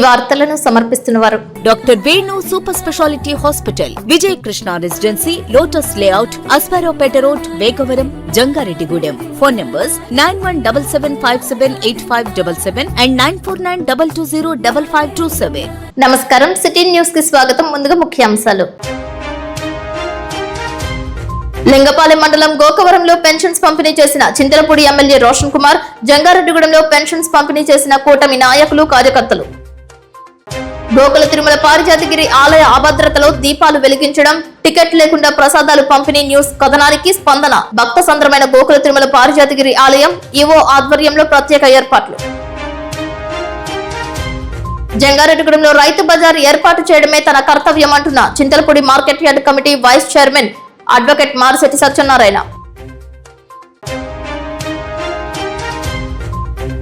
వార్తలను సమర్పిస్తున్నవారు doctor Venu super speciality hospital, Vijaya Krishna residency, lotus layout, Aswaraopeta road, Vegavaram, Jangareddygudem. Phone numbers 9177578577 and 9492205527. నమస్కారం. City news కి స్వాగతం. ముందుగా ముఖ్యాంశాలు. లింగపాలెం మండలం గోకవరంలో పెన్షన్స్ పంపిణీ చేసిన చింతలపూడి ఎమ్మెల్యే రోషన్ కుమార్, జంగారెడ్డిగూడెంలో పెన్షన్స్ పంపిణీ చేసిన కూటమి నాయకులు, కార్యకర్తలు. గోకుల తిరుమల పారిజాతగిరి ఆలయ అభద్రతలో దీపాలు వెలిగించడం, టికెట్ లేకుండా ప్రసాదాలు పంపిణీ న్యూస్ కథనానికి స్పందన. భక్త సంద్రమైన గోకుల తిరుమల పారిజాతగిరి ఆలయం ఈవో ఆధ్వర్యంలో ప్రత్యేక ఏర్పాట్లు. జంగారెడ్డిగూడెంలో రైతు బజార్ ఏర్పాటు చేయడమే తన కర్తవ్యం అంటున్న Chintalapudi market yard committee vice chairman advocate Marisetti Satyanarayana.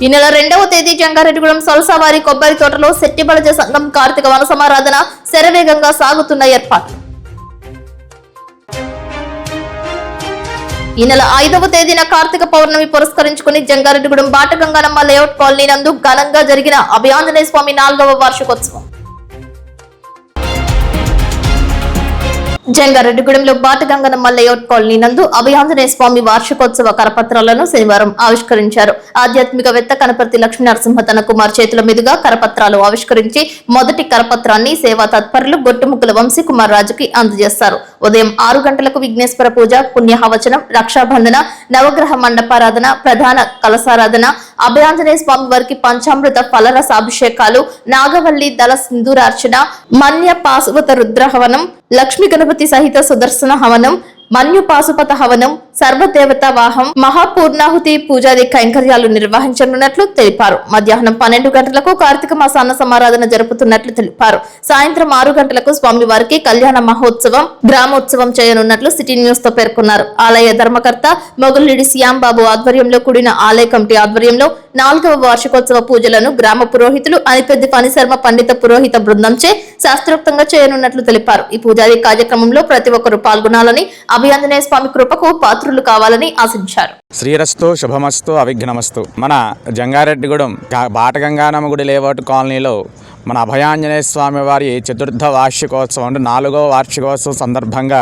ఈ నెల 2వ తేదీ జంగారెడ్డిగూడెం సొలసవారి కొబ్బరి తోటలో శెట్టిబలజ సంఘం కార్తీక వన సమారాధన శరవేగంగా సాగుతున్న ఏర్పాట్లు. ఈ నెల 5వ తేదీన కార్తీక పౌర్ణమి పురస్కరించుకుని జంగారెడ్డిగూడెం బాటగంగానమ్మ లేఅవుట్ కాలనీ నందు ఘనంగా జరిగిన అభయాంజనేయ స్వామి 4వ వార్షికోత్సవం. జంగారెడ్డిగూడెంలో బాటగంగనమ్మ లేఅవుట్ కాలనీ నందు అభయాంజనేయ స్వామి వార్షికోత్సవ కరపత్రాలను శనివారం ఆవిష్కరించారు. ఆధ్యాత్మికవేత్త కనపర్తి లక్ష్మీ నరసింహ తన కుమార్ చేతుల మీదుగా కరపత్రాలు ఆవిష్కరించి మొదటి కరపత్రాన్ని సేవా తత్పరులు గొట్టుముక్కుల వంశీ కుమార్ రాజుకి అందజేస్తారు. ఉదయం 6 గంటలకు విఘ్నేశ్వర పూజ, పుణ్యహవచనం, రక్షాబంధన, నవగ్రహ మండపారాధన, ప్రధాన కలసారాధన, అభయాంజనేయ స్వామి వారికి పంచామృత ఫలరసాభిషేకాలు, నాగవల్లి దళ సింధూరార్చన, మన్య పాశుపత రుద్రహవనం, లక్ష్మీ గణపతి సహిత సుదర్శన హవనం, మన్యు పాశుపత హవనం, సర్వదేవత వాహం, మహాపూర్ణాహుతి పూజాది కైంకర్యాలు నిర్వహించనున్నట్లు తెలిపారు. మధ్యాహ్నం 12 గంటలకు కార్తీక మాస అన్న సమారాధన జరుపుతున్నట్లు తెలిపారు. సాయంత్రం 6 గంటలకు స్వామివారికి కళ్యాణ మహోత్సవం, గ్రామోత్సవం చేయనున్నట్లు సిటీ న్యూస్ తో పేర్కొన్నారు. ఆలయ ధర్మకర్త మొగలిడి శ్యాంబాబు ఆధ్వర్యంలో కూడిన ఆలయ కమిటీ ఆధ్వర్యంలో 4వ వార్షికోత్సవ పూజలను గ్రామ పురోహితులు అనిపెద్ది ఫణిశర్మ పండిత పురోహిత బృందంచే శాస్త్రోక్తంగా చేయనున్నట్లు తెలిపారు. ఈ పూజాది కార్యక్రమంలో ప్రతి ఒక్కరూ పాల్గొనాలని, అభయాంజనేయ స్వామి కృపకు పాత్రులు కావాలని ఆశించారు. శ్రీరస్తు, శుభమస్తు, అవిఘ్నమస్తు. మన జంగారెడ్డిగూడెం బాటగంగానమ్మ గుడి లేఅవుట్ కాలనీలో మన అభయాంజనేయ స్వామి వారి 4వ వార్షికోత్సవం అంటే 4వ వార్షికోత్సవం సందర్భంగా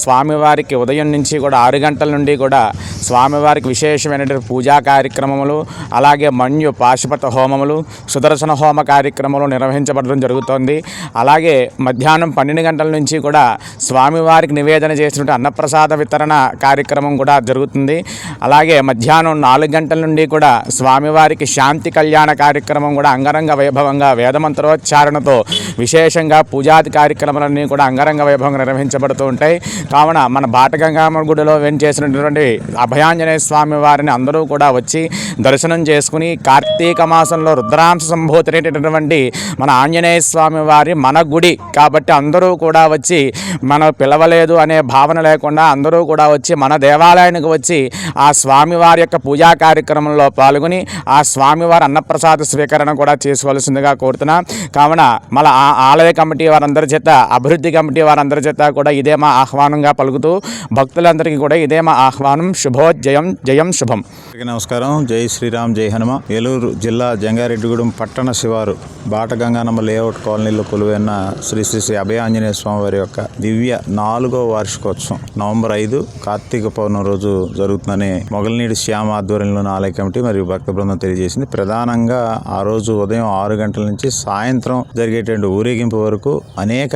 స్వామివారికి ఉదయం నుంచి కూడా 6 గంటల నుండి కూడా స్వామివారికి విశేషమైనటువంటి పూజా కార్యక్రమములు, అలాగే మన్యు పాశుపత హోమములు, సుదర్శన హోమ కార్యక్రమాలు నిర్వహించబడడం జరుగుతోంది. అలాగే మధ్యాహ్నం 12 గంటల నుంచి కూడా స్వామివారికి నివేదన చేసినటువంటి అన్నప్రసాద వితరణ కార్యక్రమం కూడా జరుగుతుంది. అలాగే మధ్యాహ్నం 4 గంటల నుండి కూడా స్వామివారికి శాంతి కళ్యాణ కార్యక్రమం కూడా అంగరంగ వైభవంగా వేదమంత్రోచ్చారణతో విశేషంగా పూజాది కార్యక్రమాలన్నీ కూడా అంగరంగ వైభవంగా నిర్వహించబడుతూ ఉంటాయి. కావున మన బాటగంగానమ్మ గుడిలో చేసినటువంటి అభయాంజనేయ స్వామి వారిని అందరూ కూడా వచ్చి దర్శనం చేసుకుని కార్తీక మాసంలో రుద్రాంశ సంభూతుడైనటువంటి మన ఆంజనేయ స్వామి వారి మన గుడి కాబట్టి అందరూ కూడా వచ్చి మన పిలవలేదు అనే భావన లేకుండా అందరూ కూడా వచ్చి మన దేవాలయానికి వచ్చి ఆ స్వామివారి యొక్క పూజా కార్యక్రమంలో పాల్గొని ఆ స్వామివారి అన్నప్రసాద స్వీకరణ కూడా చేసుకోవాల్సిందిగా కోరుతున్నాం. కావున మన ఆలయ కమిటీ వారందరి చేత, అభివృద్ధి కమిటీ వారందరి చేత కూడా ఇదే మా ఆహ్వానంగా పలుకుతూ భక్తులందరికీ కూడా ఇదే మా ఆహ్వానం. శుభోజయం, జయం శుభం. నమస్కారం. జై శ్రీరామ్, జై హనుమ. ఏలూరు జిల్లా జంగారెడ్డిగూడెం పట్టణ శివారు బాటగంగానమ్మ లేఅవుట్ కాలనీలో కొలువైన శ్రీ శ్రీ శ్రీ అభయాంజనేయ స్వామి వారి యొక్క దివ్య 4వ వార్షికోత్సవం నవంబర్ 5 కార్తీక పౌర్ణమి రోజు జరుగుతుందని మొగలినీడి శ్యామ ఆధ్వర్యంలోని ఆలయ కమిటీ మరియు భక్త బృందం తెలియజేసింది. ప్రధానంగా ఆ రోజు ఉదయం 6 గంటల నుంచి సాయంత్రం జరిగేటువంటి ఊరేగింపు వరకు అనేక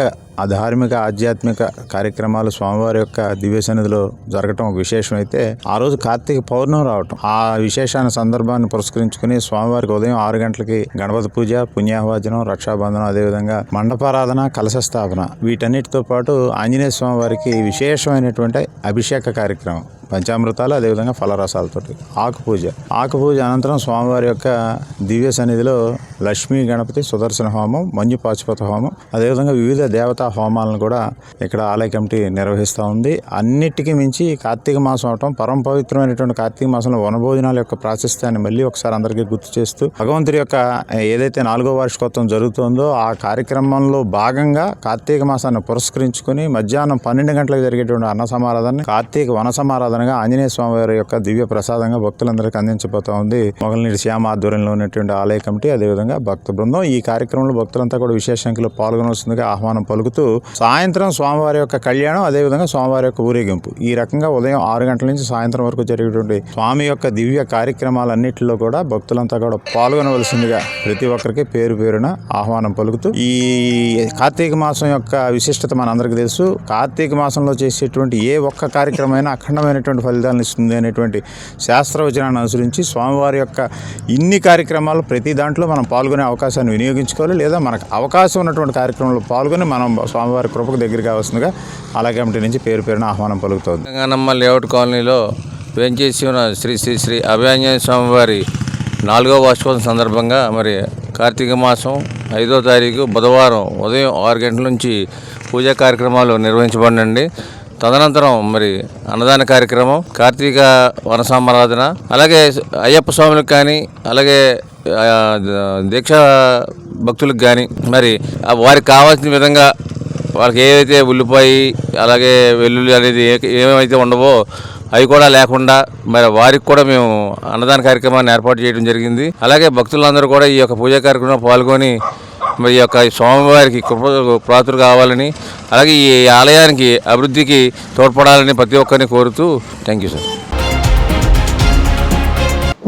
ధార్మిక ఆధ్యాత్మిక కార్యక్రమాలు స్వామివారి యొక్క దివ్య సన్నిధిలో జరగటం ఒక విశేషం అయితే, ఆ రోజు కార్తీక పౌర్ణమి రావటం, ఆ విశేషాన్ని సందర్భాన్ని పురస్కరించుకుని స్వామివారికి ఉదయం 6 గంటలకి గణపతి పూజ, పుణ్యాహవాచనం, రక్షాబంధనం, అదేవిధంగా మండపారాధన, కలశ స్థాపన, వీటన్నిటితో పాటు ఆంజనేయ స్వామి వారికి విశేషమైనటువంటి అభిషేక కార్యక్రమం, పంచామృతాలు, అదేవిధంగా ఫలరసాలతోటి ఆకుపూజ అనంతరం స్వామివారి యొక్క దివ్య సన్నిధిలో లక్ష్మీ గణపతి సుదర్శన హోమం, మంజు పాశుపత హోమం, అదేవిధంగా వివిధ దేవతా హోమాలను కూడా ఇక్కడ ఆలయ కమిటీ నిర్వహిస్తూ ఉంది. అన్నిటికీ మించి కార్తీక మాసం అవటం, పరమ పవిత్రమైనటువంటి కార్తీక మాసంలో వనభోజనాల యొక్క ప్రాశస్త్యాన్ని మళ్ళీ ఒకసారి అందరికీ గుర్తు చేస్తూ భగవంతుడి యొక్క ఏదైతే 4వ వార్షికోత్సవం జరుగుతుందో ఆ కార్యక్రమంలో భాగంగా కార్తీక మాసాన్ని పురస్కరించుకుని మధ్యాహ్నం 12 గంటలకు జరిగేటువంటి అన్న సమారాధన కార్తీక వన సమారాధన ప్రసాదంగా ఆంజనేయ స్వామి వారి యొక్క దివ్య ప్రసాదంగా భక్తులందరికీ అందించబోతా ఉంది మొగలనీటి శ్యామ ఆధ్వర్యంలో ఉన్నటువంటి ఆలయ కమిటీ, అదేవిధంగా భక్త బృందం. ఈ కార్యక్రమంలో భక్తులంతా కూడా విశేష సంఖ్యలో పాల్గొనవలసిందిగా ఆహ్వానం పలుకుతూ సాయంత్రం స్వామివారి యొక్క కళ్యాణం, అదేవిధంగా స్వామివారి యొక్క ఊరేగింపు, ఈ రకంగా ఉదయం 6 గంటల నుంచి సాయంత్రం వరకు జరిగేటువంటి స్వామి యొక్క దివ్య కార్యక్రమాలన్నింటిలో కూడా భక్తులంతా కూడా పాల్గొనవలసిందిగా ప్రతి ఒక్కరికి పేరు పేరున ఆహ్వానం పలుకుతూ, ఈ కార్తీక మాసం యొక్క విశిష్టత మనందరికీ తెలుసు. కార్తీక మాసంలో చేసేటువంటి ఏ ఒక్క కార్యక్రమమైనా అఖండమైనటువంటి ఫలితాలను ఇస్తుంది అనేటువంటి శాస్త్రవచనాన్ని అనుసరించి స్వామివారి యొక్క ఇన్ని కార్యక్రమాలు ప్రతి దాంట్లో మనం పాల్గొనే అవకాశాన్ని వినియోగించుకోవాలి, లేదా మనకు అవకాశం ఉన్నటువంటి కార్యక్రమంలో పాల్గొని మనం స్వామివారి కృపకు దగ్గర కావాల్సిందిగా ఆలయ కమిటీ నుంచి పేరు పేరున ఆహ్వానం పలుకుతుంది. గంగానమ్మ లేఅవుట్ కాలనీలో వేంచేసి ఉన్న శ్రీ శ్రీ శ్రీ అభయాంజనేయ స్వామివారి 4వ వార్షికోత్సవం సందర్భంగా మరి కార్తీక మాసం 5వ తారీఖు బుధవారం ఉదయం 6 గంటల నుంచి పూజా కార్యక్రమాలు నిర్వహించబడినండి. తదనంతరం మరి అన్నదాన కార్యక్రమం, కార్తీక వనసామారాధన, అలాగే అయ్యప్ప స్వాములకు కానీ అలాగే దీక్షా భక్తులకు కానీ మరి వారికి కావాల్సిన విధంగా వాళ్ళకి ఏవైతే ఉల్లిపాయ అలాగే వెల్లుల్లి అనేది ఏమైతే ఉండవో అవి కూడా లేకుండా మరి వారికి కూడా మేము అన్నదాన కార్యక్రమాన్ని ఏర్పాటు చేయడం జరిగింది. అలాగే భక్తులందరూ కూడా ఈ యొక్క పూజా కార్యక్రమంలో పాల్గొని మరి ఈ యొక్క స్వామివారికి ప్రాతులు కావాలని, అలాగే ఈ ఆలయానికి అభివృద్ధికి తోడ్పడాలని ప్రతి ఒక్కరిని కోరుతూ థ్యాంక్ యూ సార్.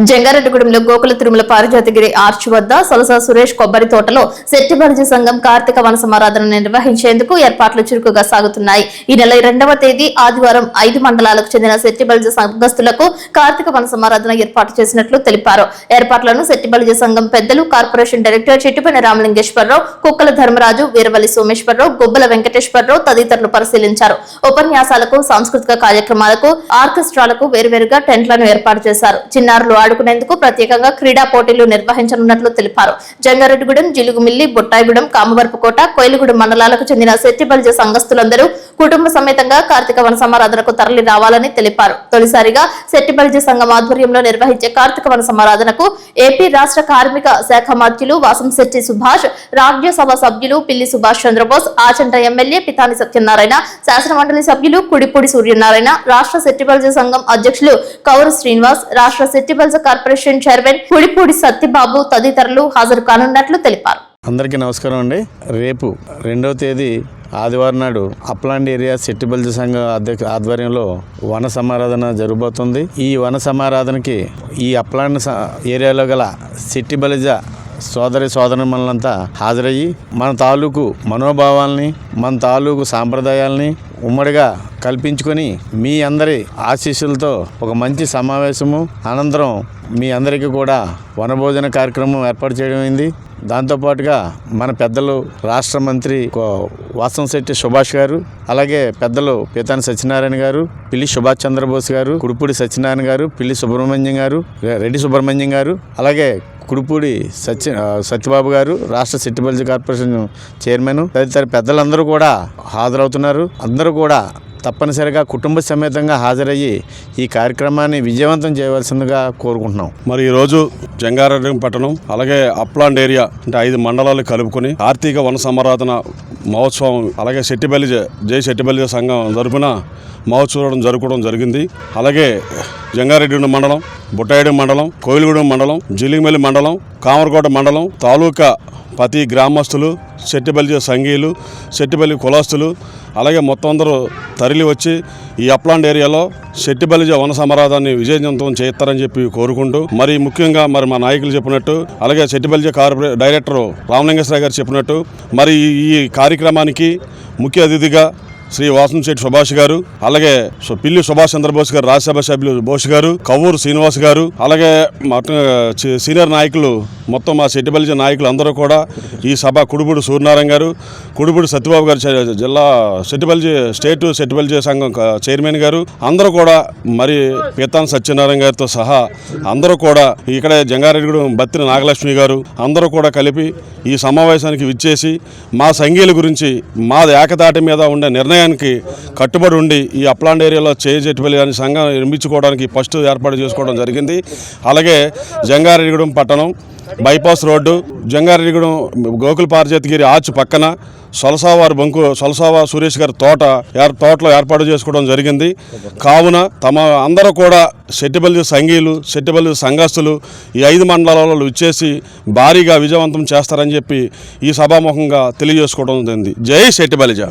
జంగారెడ్డిగూడెంలో గోకుల తిరుమల పారిజాతగిరి ఆర్చ్ వద్ద సొలస సురేష్ కొబ్బరి తోటలో శెట్టిబలిజ సంఘం కార్తీక వన సమారాధన నిర్వహించేందుకు ఏర్పాట్లు చురుకుగా సాగుతున్నాయి. ఈ నెల 2వ తేదీ ఆదివారం 5 మండలాలకు చెందిన శెట్టిబలిజ సంఘస్థులకు కార్తీక వన సమారాధన ఏర్పాటు చేసినట్లు తెలిపారు. ఏర్పాట్లను శెట్టిబలిజ సంఘం పెద్దలు, కార్పొరేషన్ డైరెక్టర్ చిట్టిపల్లి రామలింగేశ్వరరావు, కుక్కల ధర్మరాజు, వీరవల్లి సోమేశ్వరరావు, గుబ్బల వెంకటేశ్వరరావు తదితరులు పరిశీలించారు. ఉపన్యాసాలకు, సాంస్కృతిక కార్యక్రమాలకు, ఆర్కెస్ట్రాలకు వేర్వేరుగా టెంట్లను ఏర్పాటు చేశారు. చిన్నారులు ఆడుకునేందుకు ప్రత్యేకంగా క్రీడా పోటీలు నిర్వహించనున్నట్లు తెలిపారు. జంగారెడ్డిగూడెం, జిలుగుమిల్లి, బొట్టాయిగూడెం, కామవరపుకోట, కోయిలగూడెం మండలాలకు చెందిన శెట్టిబలిజ సంఘస్థులందరూ కుటుంబ సమేతంగా కార్తీక వన సమారాధనకు తరలి రావాలని తెలిపారు. తొలిసారిగా శెట్టిబలిజ సంఘం ఆధ్వర్యంలో నిర్వహించే కార్తీక వన సమారాధనకు ఏపీ రాష్ట్ర కార్మిక శాఖ మంత్రులు వాసంశెట్టి సుభాష్, రాజ్యసభ సభ్యులు పిల్లి సుభాష్ చంద్రబోస్, ఆచంట ఎమ్మెల్యే పితాని సత్యనారాయణ, శాసనమండలి సభ్యులు కుడిపూడి సూర్యనారాయణ, రాష్ట్ర శెట్టిబలిజ సంఘం అధ్యక్షులు కౌరు శ్రీనివాస్, రాష్ట్ర శెట్టిబలిజ కార్పొరేషన్ చైర్మన్ కుడిపూడి సత్యబాబు తదితరులు హాజరు కానున్నట్లు తెలిపారు. అందరికీ నమస్కారం అండి. రేపు 2వ తేదీ ఆదివారం నాడు అప్లాండ్ ఏరియా శెట్టిబలిజ సంఘం ఆధ్వర్యంలో వన సమారాధన జరగబోతుంది. ఈ వన సమారాధనకి ఈ అప్లాండ్ ఏరియాలో గల శెట్టిబలిజ సోదరులంతా హాజరయ్యి మన తాలూకు మనోభావాల్ని, మన తాలూకు సాంప్రదాయాల్ని ఉమ్మడిగా కల్పించుకొని మీ అందరి ఆశీస్సులతో ఒక మంచి సమావేశము అనంతరం మీ అందరికీ కూడా వనభోజన కార్యక్రమం ఏర్పాటు చేయడం అయింది. దాంతోపాటుగా మన పెద్దలు రాష్ట్ర మంత్రి వాసంశెట్టి సుభాష్ గారు, అలాగే పెద్దలు పీతాని సత్యనారాయణ గారు, పిల్లి సుభాష్ చంద్రబోస్ గారు, కుడిపూడి సత్యనారాయణ గారు, పిల్లి సుబ్రహ్మణ్యం గారు, రెడ్డి సుబ్రహ్మణ్యం గారు, అలాగే కుడిపూడి సత్యబాబు గారు, రాష్ట్ర శెట్టిబలిజ కార్పొరేషన్ చైర్మన్ తదితర పెద్దలందరూ కూడా హాజరవుతున్నారు. అందరూ కూడా తప్పనిసరిగా కుటుంబ సమేతంగా హాజరయ్యి ఈ కార్యక్రమాన్ని విజయవంతం చేయవలసిందిగా కోరుకుంటున్నాం. మరి ఈరోజు జంగారెడ్డి పట్టణం అలాగే అప్లాండ్ ఏరియా అంటే 5 మండలాలు కలుపుకొని కార్తీక వన సమారాధన మహోత్సవం అలాగే జై శెట్టిబలిజ సంఘం తరపున మహోత్సవం జరుపుకోవడం జరిగింది. అలాగే జంగారెడ్డి మండలం, బుట్టాయిగూడెం మండలం, కోయిలగూడెం మండలం, జిలిగిమెల్లి మండలం, కామరకోట మండలం తాలూకా ప్రతి గ్రామస్తులు, శెట్టిబలిజ సంఘీయులు, శెట్టిబలి కులస్తులు అలాగే మొత్తం అందరూ తరలి వచ్చి ఈ అప్లాండ్ ఏరియాలో శెట్టిబలిజ వన సమారాధాన్ని విజయవంతం చేస్తారని చెప్పి కోరుకుంటూ, మరి ముఖ్యంగా మరి మా నాయకులు చెప్పినట్టు అలాగే శెట్టిబలిజ డైరెక్టర్ రామలింగేశ్వర గారు చెప్పినట్టు మరి ఈ కార్యక్రమానికి ముఖ్య అతిథిగా శ్రీ వాసంశెట్టి సుభాష్ గారు, అలాగే పిల్లి సుభాష్ చంద్రబోస్ గారు, రాజ్యసభ సభ్యులు బోస్ గారు, కవ్వూరు శ్రీనివాస్ గారు, అలాగే సీనియర్ నాయకులు మొత్తం మా శెట్టిబలిజ నాయకులు అందరూ కూడా ఈ సభ కుడిపూడి సూర్యనారాయణ గారు, కుడిపూడి సత్యబాబు గారు, జిల్లా స్టేట్ శెట్టిబలిజ సంఘం చైర్మన్ గారు అందరూ కూడా మరి పీతాని సత్యనారాయణ గారితో సహా అందరూ కూడా ఇక్కడ జంగారెడ్డిగూడెం బత్తిన నాగలక్ష్మి గారు అందరూ కూడా కలిపి ఈ సమావేశానికి విచ్చేసి మా సంఘీయుల గురించి మా ఏకతాటి మీద ఉండే నిర్ణయానికి కట్టుబడి ఉండి ఈ అప్లాండ్ ఏరియాలో శెట్టిబలిజ అనే సంఘం నిర్మించుకోవడానికి ఫస్ట్ ఏర్పాటు చేసుకోవడం జరిగింది. అలాగే జంగారెడ్డిగూడెం పట్టణం bypass road, Jangareddygudem Gokula Parijathagiri arch పక్కన సొలసావారి బంకు సొలసావా సురేష్ గారి తోటలో ఏర్పాటు చేసుకోవడం జరిగింది. కావున అందరూ కూడా సెట్టిబల్లి సంఘీయులు, సెట్టిబల్లి సంఘస్థులు ఈ 5 మండలాలలో ఇచ్చేసి భారీగా విజయవంతం చేస్తారని చెప్పి ఈ సభాముఖంగా తెలియజేసుకోవడం జరిగింది. జై సెట్టిబలిజ.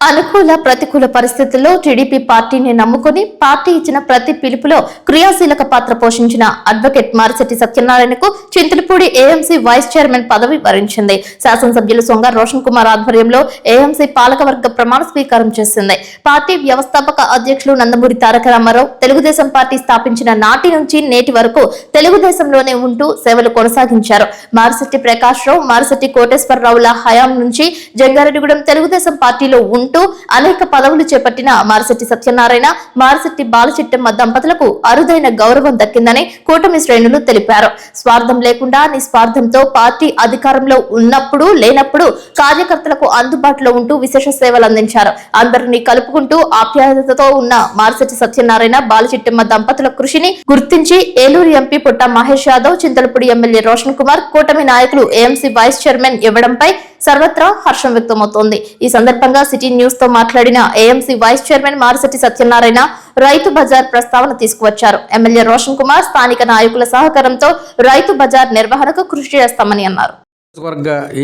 అనుకూల ప్రతికూల పరిస్థితుల్లో టీడీపీ పార్టీని నమ్ముకుని పార్టీ ఇచ్చిన ప్రతి పిలుపులో క్రియాశీలక పాత్ర పోషించిన అడ్వకేట్ మారిశెట్టి సత్యనారాయణకు చింతలపూడి ఏఎంసీ వైస్ చైర్మన్ పదవి వరించింది. శాసనసభ్యులు సొంగ రోషన్ కుమార్ ఆధ్వర్యంలో ఏఎంసీ పాలకవర్గ ప్రమాణ స్వీకారం చేసింది. పార్టీ వ్యవస్థాపక అధ్యక్షులు నందమూరి తారక రామారావు తెలుగుదేశం పార్టీ స్థాపించిన నాటి నుంచి నేటి వరకు తెలుగుదేశంలోనే ఉంటూ సేవలు కొనసాగించారు. మారిశెట్టి ప్రకాష్ రావు, మారిశెట్టి కోటేశ్వరరావుల హయాం నుంచి జంగారెడ్డిగూడెం తెలుగుదేశం పార్టీలో ఉంటూ అనేక పదవులు చేపట్టిన మారిశెట్టి సత్యనారాయణ, మారిశెట్టి బాలచిట్టమ్మ దంపతులకు అరుదైన గౌరవం దక్కిందని కూటమి శ్రేణులు తెలిపారు. స్వార్థం లేకుండా నిస్వార్థంతో పార్టీ అధికారంలో ఉన్నప్పుడు లేనప్పుడు కార్యకర్తలకు అందుబాటులో ఉంటూ విశేష సేవలు అందించారు. అందరినీ కలుపుకుంటూ ఆప్యాయతతో ఉన్న మారిశెట్టి సత్యనారాయణ, బాలచిట్టమ్మ దంపతుల కృషిని గుర్తించి ఏలూరు ఎంపీ పుట్ట మహేష్ యాదవ్, చింతలపూడి ఎమ్మెల్యే రోషన్ కుమార్, కూటమి నాయకులు ఏఎంసీ వైస్ చైర్మన్ ఇవ్వడంపై సర్వత్రా హర్షం వ్యక్తమవుతోంది. ఈ సందర్భంగా సిటీ న్యూస్ తో మాట్లాడిన AMC vice chairman Marisetti Satyanarayana Rythu Bazar ప్రస్తావన తీసుకువచ్చారు. ఎమ్మెల్యే రోషన్ కుమార్ స్థానిక నాయకుల సహకారంతో రైతు బజార్ నిర్వహణకు కృషి చేస్తామని అన్నారు.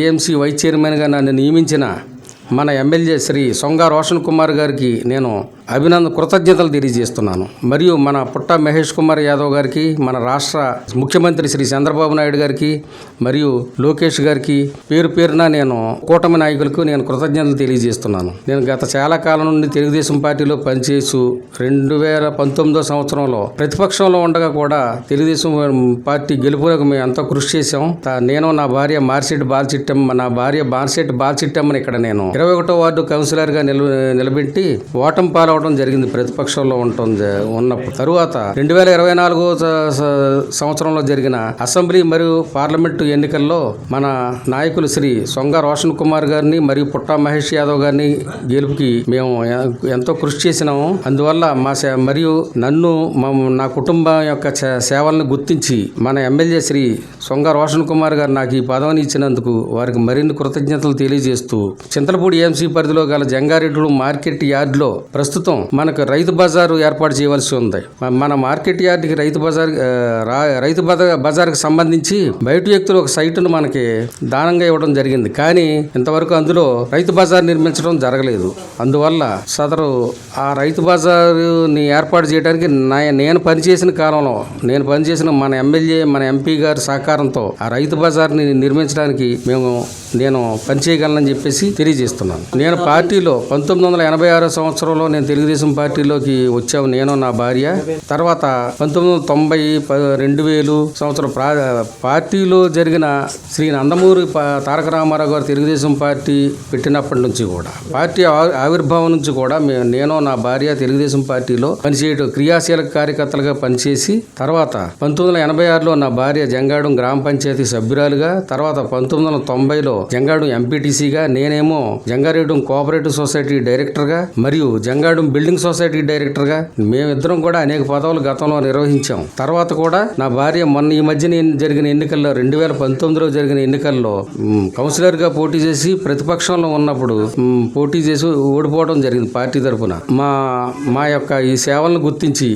ఏఎంసీ వైస్ చైర్మన్ గా నన్ను నియమించిన మన ఎమ్మెల్యే శ్రీ సొంగ రోషన్ కుమార్ గారికి నేను కృతజ్ఞతలు తెలియజేస్తున్నాను. మరియు మన పుట్ట మహేష్ కుమార్ యాదవ్ గారికి, మన రాష్ట్ర ముఖ్యమంత్రి శ్రీ చంద్రబాబు నాయుడు గారికి మరియు లోకేష్ గారికి పేరు పేరున నేను కూటమి నాయకులకు నేను కృతజ్ఞతలు తెలియజేస్తున్నాను. నేను గత చాలా కాలం నుండి తెలుగుదేశం పార్టీలో పనిచేస్తూ 2019 సంవత్సరంలో ప్రతిపక్షంలో ఉండగా కూడా తెలుగుదేశం పార్టీ గెలుపులకు మేము ఎంతో కృషి చేశాం. నేను నా భార్య మారిశెట్టి బాలచిట్టమ్మని ఇక్కడ నేను 21వ వార్డు కౌన్సిలర్గా నిలబెట్టి ఓటమి పాలవడం జరిగింది. ప్రతిపక్షంలో ఉన్నప్పుడు తరువాత 2024 సంవత్సరంలో జరిగిన అసెంబ్లీ మరియు పార్లమెంటు ఎన్నికల్లో మన నాయకులు శ్రీ సొంగ రోషన్ కుమార్ గారిని మరియు పుట్ట మహేష్ యాదవ్ గారిని గెలుపుకి మేము ఎంతో కృషి చేసినాము. అందువల్ల మరియు నన్ను నా కుటుంబం యొక్క సేవలను గుర్తించి మన ఎమ్మెల్యే శ్రీ సొంగ రోషన్ కుమార్ గారు నాకు ఈ పదవిని ఇచ్చినందుకు వారికి మరిన్ని కృతజ్ఞతలు తెలియజేస్తూ చింతలపూడి ఏఎంసీ పరిధిలో గల జంగారెడ్డిగూడెం మార్కెట్ యార్డ్లో ప్రస్తుతం మనకు రైతు బజారు ఏర్పాటు చేయవలసి ఉంది. మన మార్కెట్ యార్డ్కి రైతు బజార్కి సంబంధించి బయట వ్యక్తులు ఒక సైటును మనకి దానంగా ఇవ్వడం జరిగింది. కానీ ఇంతవరకు అందులో రైతు బజార్ నిర్మించడం జరగలేదు. అందువల్ల సదరు ఆ రైతు బజారుని ఏర్పాటు చేయడానికి నేను పనిచేసిన కాలంలో మన ఎమ్మెల్యే మన ఎంపీ గారి సహకారంతో ఆ రైతు బజార్ని నిర్మించడానికి నేను పనిచేయగలనని చెప్పేసి తెలియజేస్తున్నాను. నేను పార్టీలో 1986 సంవత్సరంలో నేను తెలుగుదేశం పార్టీలోకి వచ్చాము. నేను నా భార్య. తర్వాత 1990 2000 సంవత్సరం పార్టీలో జరిగిన శ్రీ నందమూరి తారక రామారావు గారు తెలుగుదేశం పార్టీ పెట్టినప్పటి నుంచి కూడా పార్టీ ఆవిర్భావం నుంచి కూడా నేను నా భార్య తెలుగుదేశం పార్టీలో పనిచేయడం క్రియాశీలక కార్యకర్తలుగా పనిచేసి తర్వాత 1986లో నా భార్య జంగాడం గ్రామ పంచాయతీ సభ్యురాలుగా, తర్వాత 1990లో జంగాడం ఎంపీటీసీగా, నేనేమో జంగారెడ్డి కోఆపరేటివ్ సొసైటీ డైరెక్టర్గా మరియు జంగాడం బిల్డింగ్ సొసైటీ డైరెక్టర్గా మేమిద్దరం కూడా అనేక పదవులు గతంలో నిర్వహించాం. తర్వాత కూడా నా భార్య మొన్న ఈ మధ్యన జరిగిన ఎన్నికల్లో 2019లో జరిగిన ఎన్నికల్లో కౌన్సిలర్గా పోటీ చేసి ప్రతిపక్షంలో ఉన్నప్పుడు పోటీ చేసి ఓడిపోవడం జరిగింది పార్టీ తరఫున. మా యొక్క ఈ సేవలను గుర్తించి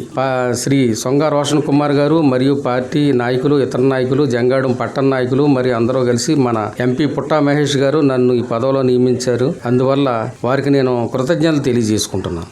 శ్రీ సొంగ రోషన్ కుమార్ గారు మరియు పార్టీ నాయకులు, ఇతర నాయకులు, జంగాడం పట్టణ నాయకులు మరియు అందరూ కలిసి మన ఎంపీ పుట్ట మహేష్ గారు నన్ను ఈ పదవిలో నియమించారు. అందువల్ల వారికి నేను కృతజ్ఞతలు తెలియజేసుకుంటున్నాను.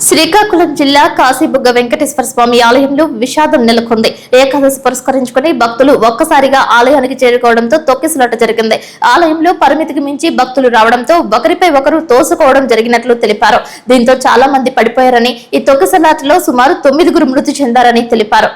శ్రీకాకుళం జిల్లా కాశీబుగ్గ వెంకటేశ్వర స్వామి ఆలయంలో విషాదం నెలకొంది. ఏకాదశి పురస్కరించుకుని భక్తులు ఒక్కసారిగా ఆలయానికి చేరుకోవడంతో తొక్కిసలాట జరిగింది. ఆలయంలో పరిమితికి మించి భక్తులు రావడంతో ఒకరిపై ఒకరు తోసుకోవడం జరిగినట్లు తెలిపారు. దీంతో చాలా మంది పడిపోయారని, ఈ తొక్కిసలాటలో సుమారు 9 మృతి చెందారని తెలిపారు.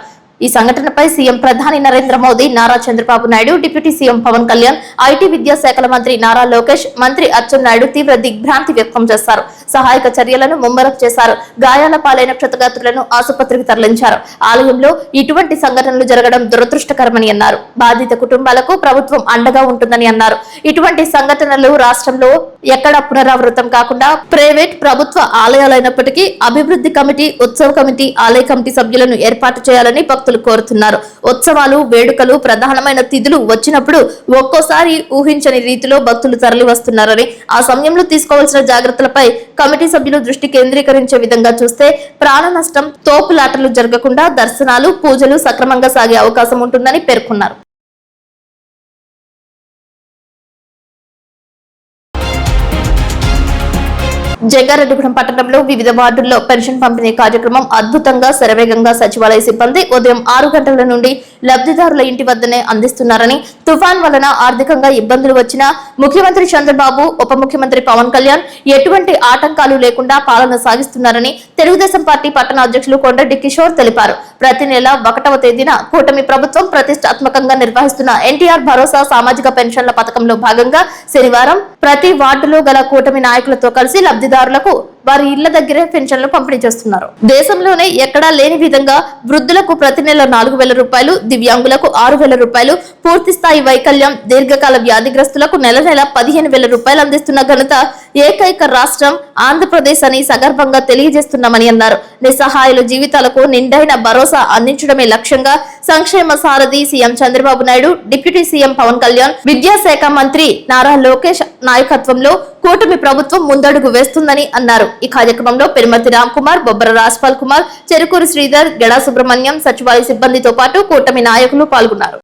ఈ సంఘటనపై సీఎం ప్రధాని Narendra Modi, Nara Chandrababu Naidu, deputy CM Pawan Kalyan, IT విద్యాశాఖల మంత్రి నారా లోకేష్, మంత్రి అచ్చెన్నాయుడు తీవ్ర దిగ్భ్రాంతి వ్యక్తం చేశారు. సహాయక చర్యలను ముమ్మరం చేశారు. గాయాల పాలైన క్షతగాత్రులను ఆసుపత్రికి తరలించారు. ఆలయంలో ఇటువంటి సంఘటనలు జరగడం దురదృష్టకరమని అన్నారు. బాధిత కుటుంబాలకు ప్రభుత్వం అండగా ఉంటుందని అన్నారు. ఇటువంటి సంఘటనలు రాష్ట్రంలో ఎక్కడ పునరావృతం కాకుండా ప్రైవేట్, ప్రభుత్వ ఆలయాలైనప్పటికీ అభివృద్ధి కమిటీ, ఉత్సవ కమిటీ, ఆలయ కమిటీ సభ్యులను ఏర్పాటు చేయాలని భక్తులు కోరుతున్నారు. ఉత్సవాలు, వేడుకలు, ప్రధానమైన తిథులు వచ్చినప్పుడు ఒక్కోసారి ఊహించని రీతిలో భక్తులు తరలి వస్తున్నారని, ఆ సమయంలో తీసుకోవాల్సిన జాగ్రత్తలపై కమిటీ సభ్యులు దృష్టి కేంద్రీకరించే విధంగా చూస్తే ప్రాణ నష్టం, తోపులాటలు జరగకుండా దర్శనాలు, పూజలు సక్రమంగా సాగే అవకాశం ఉంటుందని పేర్కొన్నారు. జంగారెడ్డిగూడెం పట్టణంలో వివిధ వార్డుల్లో పెన్షన్ పంపిణీ కార్యక్రమం అద్భుతంగా, శరవేగంగా సచివాలయ సిబ్బంది ఉదయం 6 గంటల నుండి లబ్ధిదారుల ఇంటి వద్దనే అందిస్తున్నారని, తుఫాన్ వలన ఆర్థికంగా ఇబ్బందులు వచ్చినా ముఖ్యమంత్రి చంద్రబాబు, ఉప ముఖ్యమంత్రి పవన్ కళ్యాణ్ ఎటువంటి ఆటంకాలు లేకుండా పాలన సాగిస్తున్నారని తెలుగుదేశం పార్టీ పట్టణ అధ్యక్షులు కొండరెడ్డి కిషోర్ తెలిపారు. ప్రతి నెల 1వ తేదీన కూటమి ప్రభుత్వం ప్రతిష్టాత్మకంగా నిర్వహిస్తున్న ఎన్టీఆర్ భరోసా సామాజిక పెన్షన్ల పథకంలో భాగంగా శనివారం ప్రతి వార్డులో గల కూటమి నాయకులతో కలిసి లబ్ధిదారులకు వారి ఇళ్ల దగ్గరే పెన్షన్లు పంపిణీ చేస్తున్నారు. దేశంలోనే ఎక్కడా లేని విధంగా వృద్ధులకు ప్రతి నెల 4,000 రూపాయలు, దివ్యాంగులకు 6,000 రూపాయలు, పూర్తి స్థాయి వైకల్యం, దీర్ఘకాల వ్యాధిగ్రస్తులకు నెల 15,000 రూపాయలు అందిస్తున్న ఘనత ఏకైక రాష్ట్రం ఆంధ్రప్రదేశ్ అని సగర్వంగా తెలియజేస్తున్నామని అన్నారు. నిస్సహాయుల జీవితాలకు నిండైన భరోసా అందించడమే లక్ష్యంగా సంక్షేమ సారథి CM Chandrababu Naidu, deputy CM Pawan Kalyan, విద్యాశాఖ మంత్రి నారా లోకేష్ నాయకత్వంలో కూటమి ప్రభుత్వం ముందడుగు వేస్తుందని అన్నారు. ఈ కార్యక్రమంలో పెరుమతి రామ్ కుమార్, బొబ్బర రాజ్పాల్ కుమార్, చెరుకూరు శ్రీధర్, గెడా సుబ్రహ్మణ్యం, సచివాలయ సిబ్బందితో పాటు కూటమి నాయకులు పాల్గొన్నారు.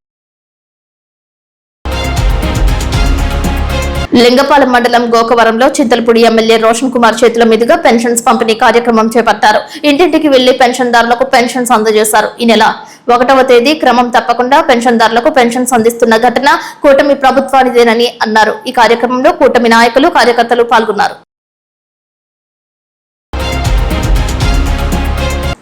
లింగపాలెం మండలం గోకవరంలో చింతలపూడి ఎమ్మెల్యే రోషన్ కుమార్ చేతుల మీదుగా పెన్షన్స్ పంపిణీ కార్యక్రమం చేపట్టారు. ఇంటింటికి వెళ్లి పెన్షన్దారులకు పెన్షన్స్ అందజేశారు. ఈ నెల 1వ తేదీ క్రమం తప్పకుండా పెన్షన్దారులకు పెన్షన్స్ అందిస్తున్న ఘటన కూటమి ప్రభుత్వానిదేనని అన్నారు. ఈ కార్యక్రమంలో కూటమి నాయకులు, కార్యకర్తలు పాల్గొన్నారు.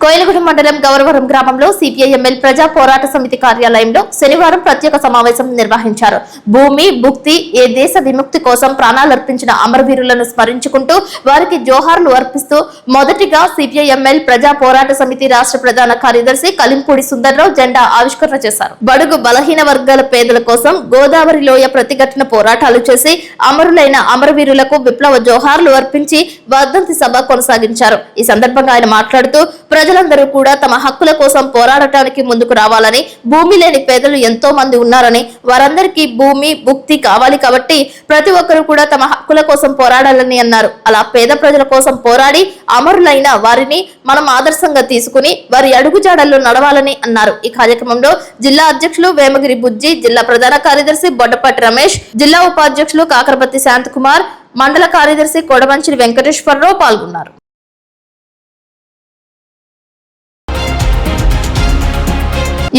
కోయిలగూడెం మండలం గౌరవరం గ్రామంలో సిపిఐఎంఎల్ ప్రజా పోరాట సమితి కార్యాలయంలో శనివారం ప్రత్యేక సమావేశం నిర్వహించారు. భూమి, భుక్తి, ఏ దేశ విముక్తి కోసం ప్రాణాలర్పించిన అమరవీరులను స్మరించుకుంటూ వారికి జోహార్లు అర్పిస్తూ మొదటిగా సిపిఐఎంఎల్ ప్రజా పోరాట సమితి రాష్ట్ర ప్రధాన కార్యదర్శి కలింపూడి సుందర్రావు జెండా ఆవిష్కరణ చేశారు. బడుగు బలహీన వర్గాల పేదల కోసం గోదావరి లోయ ప్రతిఘటన పోరాటాలు చేసి అమరులైన అమరవీరులకు విప్లవ జోహార్లు అర్పించి వర్ధంతి సభ కొనసాగించారు. ఈ సందర్భంగా ఆయన మాట్లాడుతూ ప్రజలందరూ కూడా తమ హక్కుల కోసం పోరాడటానికి ముందుకు రావాలని, భూమి లేని పేదలు ఎంతో మంది ఉన్నారని, వారందరికీ భూమి, భుక్తి కావాలి కాబట్టి ప్రతి ఒక్కరూ కూడా తమ హక్కుల కోసం పోరాడాలని అన్నారు. అలా పేద ప్రజల కోసం పోరాడి అమరులైన వారిని మనం ఆదర్శంగా తీసుకుని వారి అడుగుజాడల్లో నడవాలని అన్నారు. ఈ కార్యక్రమంలో జిల్లా అధ్యక్షులు వేమగిరి బుజ్జి, జిల్లా ప్రధాన కార్యదర్శి బొడ్డపాటి రమేష్, జిల్లా ఉపాధ్యక్షులు కాకరపతి శాంతకుమార్, మండల కార్యదర్శి కొడమంచిలి వెంకటేశ్వరరావు పాల్గొన్నారు.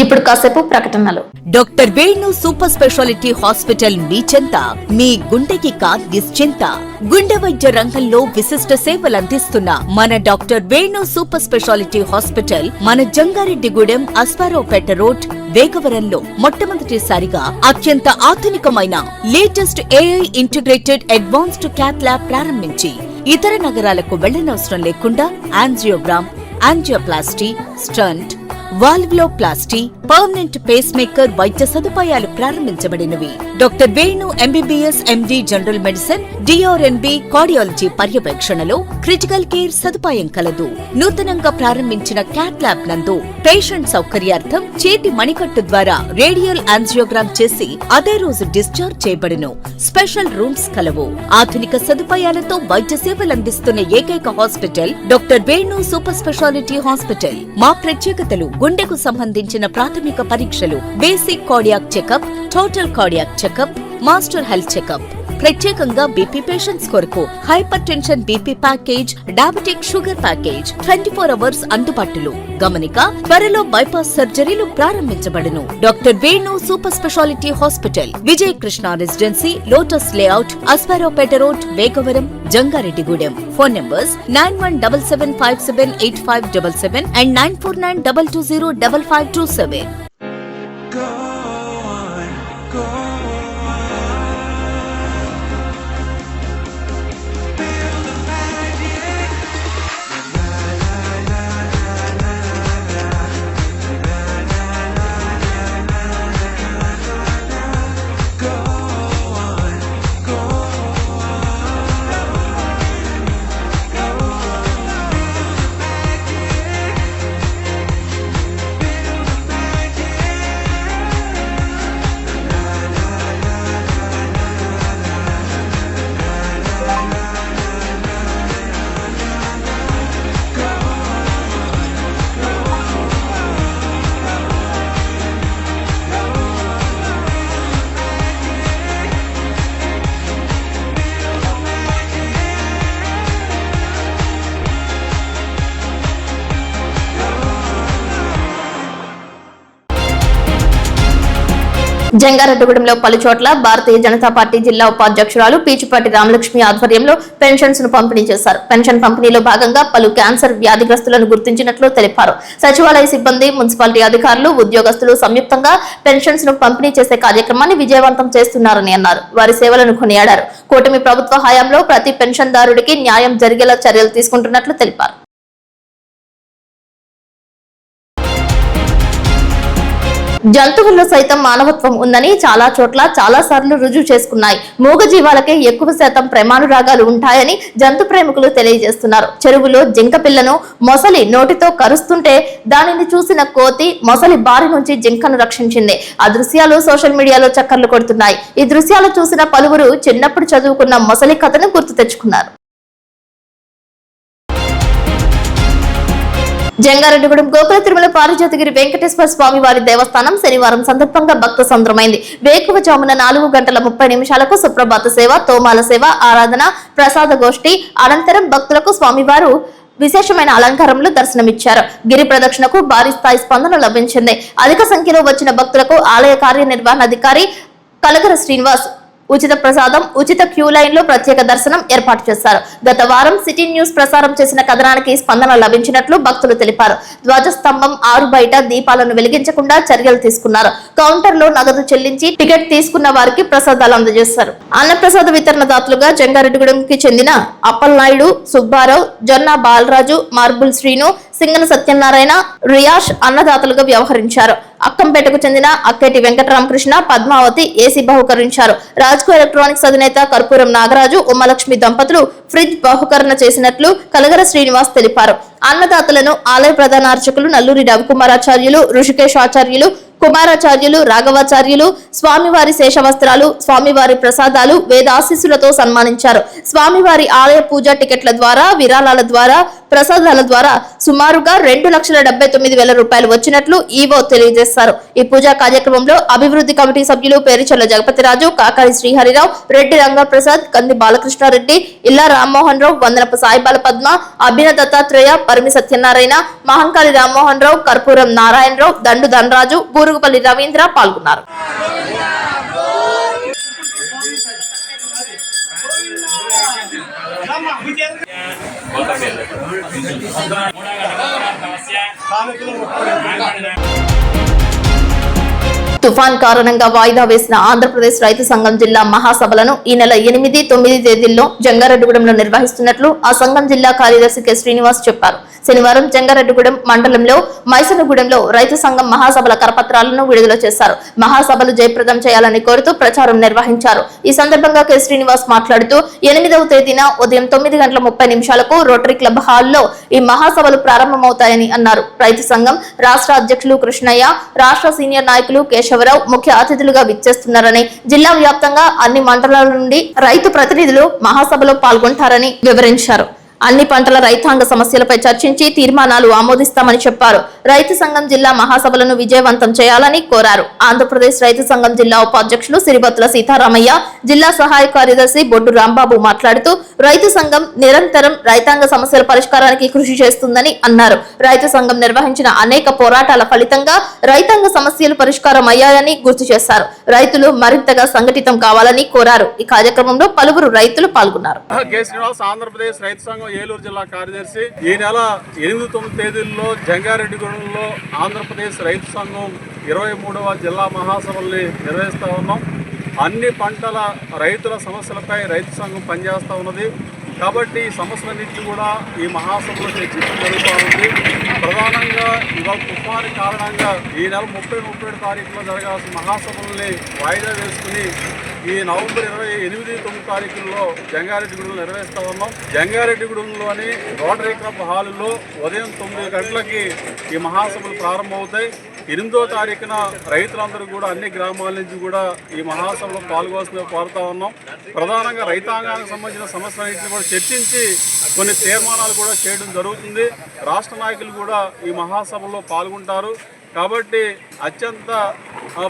ఇప్పుడు కాసేపు ప్రకటనలు. Doctor Venu super speciality hospital మీ చెంత, మీ గుండెకి నిశ్చింత. గుండె వైద్య రంగంలో విశిష్ట సేవలందిస్తున్న మన doctor Venu super speciality hospital మన జంగారెడ్డిగూడెం, అస్పారావుపేట రోడ్, వేగవరంలో మొట్టమొదటిసారిగా అత్యంత ఆధునికమైన latest AI integrated advanced cath lab ప్రారంభించి ఇతర నగరాలకు వెళ్లనవసరం లేకుండా angiogram, angioplasty, stent, valvuloplasty, permanent pacemaker వైద్య సదుపాయాలు ప్రారంభించబడినవి. Doctor Venu MBBS, MD general medicine, DrNB cardiology పర్యవేక్షణలో క్రిటికల్ కేర్ సదుపాయం కలదు. నూతనంగా ప్రారంభించిన క్యాట్ ల్యాబ్ నందు పేషెంట్ సౌకర్యార్థం చేతి మణికట్టు ద్వారా రేడియల్ యాంజియోగ్రామ్ చేసి అదే రోజు డిశ్చార్జ్ చేయబడును. స్పెషల్ రూమ్స్ కలవు. ఆధునిక సదుపాయాలతో వైద్య సేవలందిస్తున్న ఏకైక hospital doctor Venu super speciality hospital. మా ప్రత్యేకతలు: గుండెకు సంబంధించిన ప్రాథమిక పరీక్షలు, basic cardiac checkup, total cardiac checkup, master health checkup, ప్రత్యేకంగా బీపీ పేషెంట్స్ కొరకు hypertension BP package, diabetic sugar package 24 hours అందుబాటులో. గమనిక, త్వరలో బైపాస్ సర్జరీలు ప్రారంభించబడును. Doctor Venu super speciality hospital, Vijaya Krishna residency, lotus layout, Aswaraopeta road, Vegavaram, Jangareddygudem. Phone numbers 9177578577 and 9492205527. జంగారెడ్డిగూడెంలో పలు చోట్ల భారతీయ జనతా పార్టీ జిల్లా ఉపాధ్యక్షురాలు పీచుపాటి రామలక్ష్మి ఆధ్వర్యంలో పెన్షన్స్ ను పంపిణీ చేశారు. పెన్షన్ పంపిణీలో భాగంగా పలు క్యాన్సర్ వ్యాధిగ్రస్తులను గుర్తించినట్లు తెలిపారు. సచివాలయ సిబ్బంది, మున్సిపాలిటీ అధికారులు, ఉద్యోగస్తులు సంయుక్తంగా పెన్షన్స్ ను పంపిణీ చేసే కార్యక్రమాన్ని విజయవంతం చేస్తున్నారని అన్నారు. వారి సేవలను కొనియాడారు. కూటమి ప్రభుత్వ హయాంలో ప్రతి పెన్షన్దారుడికి న్యాయం జరిగేలా చర్యలు తీసుకుంటున్నట్లు తెలిపారు. జంతువుల్లో సైతం మానవత్వం ఉందని చాలా చోట్ల చాలా సార్లు రుజువు చేసుకున్నాయి. మూగ జీవాలకే ఎక్కువ శాతం ప్రేమానురాగాలు ఉంటాయని జంతు ప్రేమికులు తెలియజేస్తున్నారు. చెరువులో జింక పిల్లను మొసలి నోటితో కరుస్తుంటే దానిని చూసిన కోతి మొసలి బారి నుంచి జింకను రక్షించింది. ఆ దృశ్యాలు సోషల్ మీడియాలో చక్కర్లు కొడుతున్నాయి. ఈ దృశ్యాలు చూసిన పలువురు చిన్నప్పుడు చదువుకున్న మొసలి కథను గుర్తు తెచ్చుకున్నారు. జంగారెడ్డిగూడెం గోకుల తిరుమల పారిజాతగిరి వెంకటేశ్వర స్వామి వారి దేవస్థానం శనివారం సందర్భంగా భక్త సంద్రమైంది. వేకువజామున 4:30 సుప్రభాత సేవ, తోమాల సేవ, ఆరాధన, ప్రసాద గోష్ఠి అనంతరం భక్తులకు స్వామివారు విశేషమైన అలంకారంలో దర్శనమిచ్చారు. గిరి ప్రదక్షిణకు భారీ స్థాయి స్పందన లభించింది. అధిక సంఖ్యలో వచ్చిన భక్తులకు ఆలయ కార్యనిర్వహణాధికారి కలగర శ్రీనివాస్ ఉచిత ప్రసాదం, ఉచిత క్యూ లైన్ లో ప్రత్యేక దర్శనం ఏర్పాటు చేశారు. గత వారం సిటీ న్యూస్ ప్రసారం చేసిన కథనానికి స్పందన లభించినట్లు భక్తులు తెలిపారు. ధ్వజస్తంభం ఆరు బయట దీపాలను వెలిగించకుండా చర్యలు తీసుకున్నారు. కౌంటర్ లో నగదు చెల్లించి టికెట్ తీసుకున్న వారికి ప్రసాదాలు అందజేశారు. అన్నప్రసాద వితరణదాతలుగా జంగారెడ్డిగూడెంకి చెందిన అప్పలనాయుడు, సుబ్బారావు, జొన్న బాలరాజు, మార్బుల్ శ్రీను, సింగన సత్యనారాయణ, రియాష్ అన్నదాతలుగా వ్యవహరించారు. అక్కంపేటకు చెందిన అక్కేటి వెంకటరామకృష్ణ, పద్మావతి ఏసీ బహుకరించారు. రాజ్కో ఎలక్ట్రానిక్స్ అధినేత కర్పూరం నాగరాజు, ఉమ్మలక్ష్మి దంపతులు ఫ్రిడ్జ్ బహుకరణ చేసినట్లు కలగర శ్రీనివాస్ తెలిపారు. అన్నదాతలను ఆలయ ప్రధాన అర్చకులు నల్లూరి రవికుమారాచార్యులు, ఋషికేశ్ ఆచార్యులు, కుమారాచార్యులు, రాఘవాచార్యులు స్వామివారి శేషవస్త్రాలు, స్వామివారి ప్రసాదాలు, వేదాశీస్సులతో సన్మానించారు. స్వామివారి ఆలయ పూజా టికెట్ల ద్వారా, విరాళాల ద్వారా, ప్రసాదాల ద్వారా సుమారుగా 2,79,000 రూపాయలు వచ్చినట్లు ఈవో తెలియజేశారు. ఈ పూజా కార్యక్రమంలో అభివృద్ధి కమిటీ సభ్యులు పేరిచల్ల జగపతిరాజు, కాకారి శ్రీహరిరావు, రెడ్డి రంగప్రసాద్, కంది బాలకృష్ణారెడ్డి, ఇల్లా రామ్మోహన్ రావు, వందనపు సాయిబాల పద్మ, అభిన దత్తాత్రేయ, పరిమి సత్యనారాయణ, మహంకాళి రామ్మోహన్ రావు, కర్పూరం నారాయణరావు, దండు ధనరాజు, బూరుగుపల్లి రవీంద్ర పాల్గొన్నారు. తుఫాన్ కారణంగా వాయిదా వేసిన ఆంధ్రప్రదేశ్ రైతు సంఘం జిల్లా మహాసభలను ఈ నెల 8, 9 తేదీల్లో జంగారెడ్డిగూడెంలో నిర్వహిస్తున్నట్లు ఆ సంఘం జిల్లా కార్యదర్శి కె శ్రీనివాస్ చెప్పారు. శనివారం జంగారెడ్డిగూడెం మండలంలో మైసనగూడెంలో రైతు సంఘం మహాసభల కరపత్రాలను విడుదల చేశారు. మహాసభలు జయప్రదం చేయాలని కోరుతూ ప్రచారం నిర్వహించారు. ఈ సందర్భంగా కె శ్రీనివాస్ మాట్లాడుతూ 8వ తేదీన ఉదయం 9:30 రోటరీ క్లబ్ హాల్లో ఈ మహాసభలు ప్రారంభమవుతాయని అన్నారు. రైతు సంఘం రాష్ట్ర అధ్యక్షులు కృష్ణయ్య, రాష్ట్ర సీనియర్ నాయకులు కేశవరావు ముఖ్య అతిథులుగా విచ్చేస్తున్నారని, జిల్లా వ్యాప్తంగా అన్ని మండలాల నుండి రైతు ప్రతినిధులు మహాసభలో పాల్గొంటారని వివరించారు. అన్ని పంటల రైతాంగ సమస్యలపై చర్చించి తీర్మానాలు ఆమోదిస్తామని చెప్పారు. రైతు సంఘం జిల్లా మహాసభలను విజయవంతం చేయాలని కోరారు. ఆంధ్రప్రదేశ్ రైతు సంఘం జిల్లా ఉపాధ్యక్షులు సిరిబత్తుల సీతారామయ్య, జిల్లా సహాయ కార్యదర్శి బొడ్డు రాంబాబు మాట్లాడుతూ రైతు సంఘం నిరంతరం రైతాంగ సమస్యల పరిష్కారానికి కృషి చేస్తుందని అన్నారు. రైతు సంఘం నిర్వహించిన అనేక పోరాటాల ఫలితంగా రైతాంగ సమస్యలు పరిష్కారం అయ్యాయని గుర్తు చేశారు. రైతులు మరింతగా సంఘటితం కావాలని కోరారు. ఈ కార్యక్రమంలో పలువురు రైతులు పాల్గొన్నారు. ఆంధ్రప్రదేశ్ రైతు సంఘం ఏలూరు జిల్లా కార్యదర్శి. ఈ నెల 8-9 తేదీల్లో జంగారెడ్డిగూడెంలో ఆంధ్రప్రదేశ్ రైతు సంఘం 23వ జిల్లా మహాసభల్ని నిర్వహిస్తూ ఉన్నాం. అన్ని పంటల రైతుల సమస్యలపై రైతు సంఘం పనిచేస్తూ ఉన్నది. కాబట్టి ఈ సమస్యలన్నింటినీ కూడా ఈ మహాసభలో చర్చించడం జరుగుతూ ఉంది. ప్రధానంగా ఇవాళ తుఫాను కారణంగా ఈ నెల 30-31 తారీఖులో జరగాల్సిన మహాసభల్ని వాయిదా వేసుకుని ఈ నవంబర్ 28-9 తారీఖుల్లో జంగారెడ్డిగూడెంలో నిర్వహిస్తూ ఉన్నాం. జంగారెడ్డిగూడెంలోని రోటరీ క్లబ్ హాలులో ఉదయం 9 గంటలకి ఈ మహాసభలు ప్రారంభమవుతాయి. 8వ తారీఖున రైతులందరూ కూడా అన్ని గ్రామాల నుంచి కూడా ఈ మహాసభలో పాల్గొవలసిందిగా కోరుతా ఉన్నాం. ప్రధానంగా రైతాంగానికి సంబంధించిన సమస్యలన్నింటినీ కూడా చర్చించి కొన్ని తీర్మానాలు కూడా చేయడం జరుగుతుంది. రాష్ట్ర నాయకులు కూడా ఈ మహాసభలో పాల్గొంటారు. కాబట్టి అత్యంత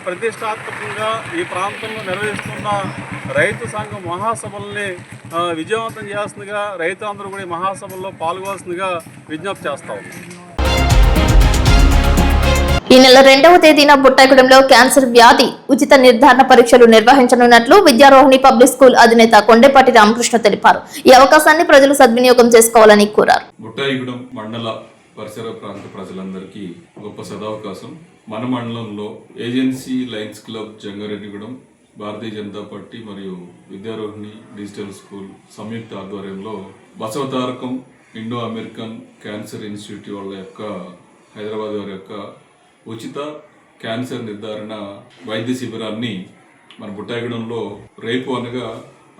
ప్రతిష్టాత్మకంగా ఈ ప్రాంతంలో నిర్వహిస్తున్న రైతు సంఘం మహాసభల్ని విజయవంతం చేస్తుందిగా రైతులందరూ కూడా ఈ మహాసభల్లో పాల్గొవలసిందిగా విజ్ఞప్తి చేస్తాం. ఈ నెల 2వ తేదీన బుట్టాయిగూడెంలో క్యాన్సర్ వ్యాధి ఉచిత నిర్ధారణ పరీక్షలు నిర్వహించనున్నట్లు విద్యారోహిణి పబ్లిక్ స్కూల్ అధినేత కొండేపాటి రామకృష్ణ తెలిపారు. ఈ అవకాశాన్ని ప్రజలు సద్వినియోగం చేసుకోవాలని కోరారు. బుట్టాయిగూడెం మండల పరిసర ప్రాంత ప్రజలందరికీ గొప్ప సదవకాశం. మన మండలంలో agency Lions club Jangareddygudem, Bharatiya Janata party మరియు విద్యారోహిణి డిజిటల్ స్కూల్ సంయుక్త ఆధ్వర్యంలో Basavatarakam Indo American cancer institute వాళ్ళ యొక్క హైదరాబాద్ వారి యొక్క ఉచిత క్యాన్సర్ నిర్ధారణ వైద్య శిబిరాన్ని మన బుట్టాయిగూడెంలో రేపు అనగా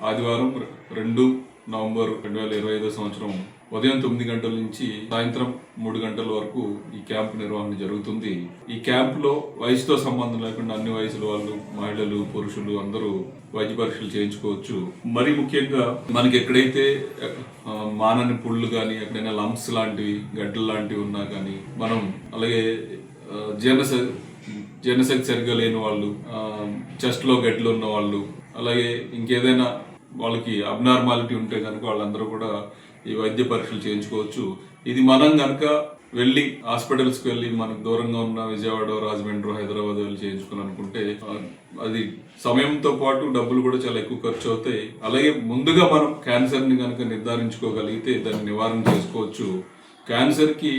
ఆదివారం 2 నవంబర్ 2025 సంవత్సరం ఉదయం 9 గంటల నుంచి సాయంత్రం 3 గంటల వరకు ఈ క్యాంప్ నిర్వహణ జరుగుతుంది. ఈ క్యాంపులో వయసుతో సంబంధం లేకుండా అన్ని వయసుల వాళ్ళు, మహిళలు, పురుషులు అందరూ వైద్య పరీక్షలు చేయించుకోవచ్చు. మరి ముఖ్యంగా మనకి ఎక్కడైతే మానని పుళ్ళు కానీ, ఎక్కడైనా లంప్స్ లాంటివి, గడ్డలు లాంటివి ఉన్నా కానీ మనం, అలాగే జీర్ణశక్తి సరిగ్గా లేని వాళ్ళు, చెస్ట్లో గడ్డలు ఉన్న వాళ్ళు, అలాగే ఇంకేదైనా వాళ్ళకి అబ్నార్మాలిటీ ఉంటే కనుక వాళ్ళందరూ కూడా ఈ వైద్య పరీక్షలు చేయించుకోవచ్చు. ఇది మనం కనుక వెళ్ళి హాస్పిటల్స్కి వెళ్ళి మనకు దూరంగా ఉన్న విజయవాడ, రాజమండ్రి, హైదరాబాద్ వెళ్ళి చేయించుకోవాలనుకుంటే అది సమయంతో పాటు డబ్బులు కూడా చాలా ఎక్కువ ఖర్చు అవుతాయి. అలాగే ముందుగా మనం క్యాన్సర్ని కనుక నిర్ధారించుకోగలిగితే దాన్ని నివారణ చేసుకోవచ్చు. క్యాన్సర్కి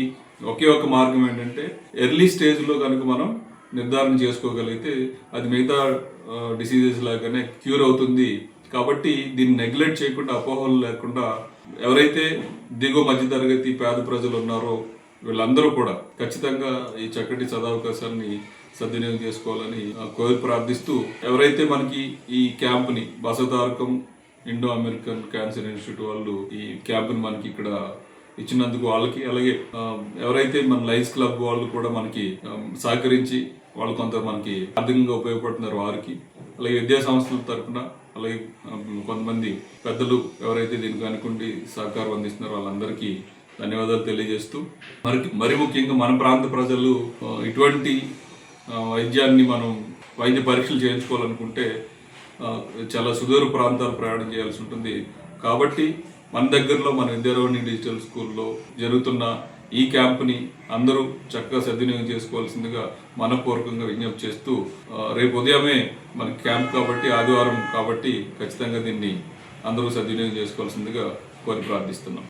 ఒకే ఒక మార్గం ఏంటంటే ఎర్లీ స్టేజ్లో కనుక మనం నిర్ధారణ చేసుకోగలిగితే అది మిగతా డిసీజెస్ లాగానే క్యూర్ అవుతుంది. కాబట్టి దీన్ని నెగ్లెక్ట్ చేయకుండా, అపోహలు లేకుండా ఎవరైతే దిగువ మధ్యతరగతి పేద ప్రజలు ఉన్నారో వీళ్ళందరూ కూడా ఖచ్చితంగా ఈ చక్కటి సదవకాశాన్ని సద్వినియోగం చేసుకోవాలని కోరి ప్రార్థిస్తూ, ఎవరైతే మనకి ఈ క్యాంప్ని Basavatarakam Indo American cancer institute వాళ్ళు ఈ క్యాంప్ని మనకి ఇక్కడ ఇచ్చినందుకు వాళ్ళకి, అలాగే ఎవరైతే మన లయన్స్ క్లబ్ వాళ్ళు కూడా మనకి సహకరించి వాళ్ళు కొంత మనకి ఆర్థికంగా ఉపయోగపడుతున్నారు వారికి, అలాగే విద్యా సంస్థల తరఫున, అలాగే కొంతమంది పెద్దలు ఎవరైతే దీనికి అనుకుండి సహకారం అందిస్తున్నారో వాళ్ళందరికీ ధన్యవాదాలు తెలియజేస్తూ, మరి ముఖ్యంగా మన ప్రాంత ప్రజలు ఇటువంటి వైద్యాన్ని మనం వైద్య పరీక్షలు చేయించుకోవాలనుకుంటే చాలా సుదూర ప్రాంతాలు ప్రయాణం చేయాల్సి ఉంటుంది. కాబట్టి మన దగ్గరలో మన విద్యారోహిణి డిజిటల్ స్కూల్లో జరుగుతున్న ఈ క్యాంప్ని అందరూ చక్కగా సద్వినియోగం చేసుకోవాల్సిందిగా మనపూర్వకంగా విజ్ఞప్తి చేస్తూ, రేపు ఉదయమే మన క్యాంప్ కాబట్టి, ఆదివారం కాబట్టి ఖచ్చితంగా దీన్ని అందరూ సద్వినియోగం చేసుకోవాల్సిందిగా కోరి ప్రార్థిస్తున్నాం.